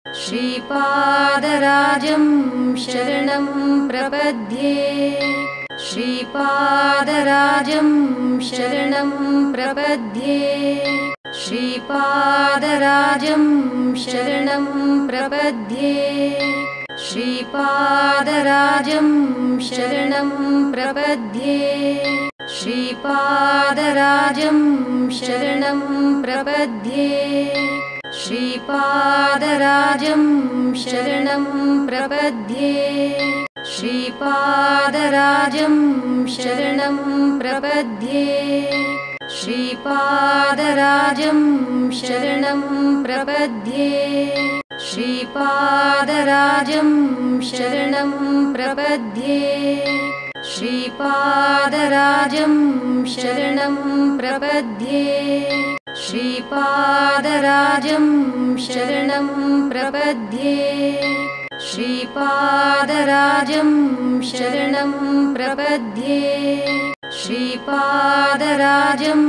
श्रीपादराजं शरणं प्रपद्ये श्रीपादराजं शरणं प्रपद्ये श्रीपादराजं शरणं प्रपद्ये श्रीपादराजं शरणं प्रपद्ये श्रीपादराजं शरणं प्रपद्ये श्रीपादराजं शरणं प्रपद्ये श्रीपादराजं शरणं प्रपद्ये श्रीपादराजं शरणं प्रपद्ये श्रीपादराजं शरणं प्रपद्ये श्रीपादराजं शरणं प्रपद्ये श्रीपादराजं शरणं प्रपद्ये श्रीपादराजं शरणं प्रपद्ये श्रीपादराजं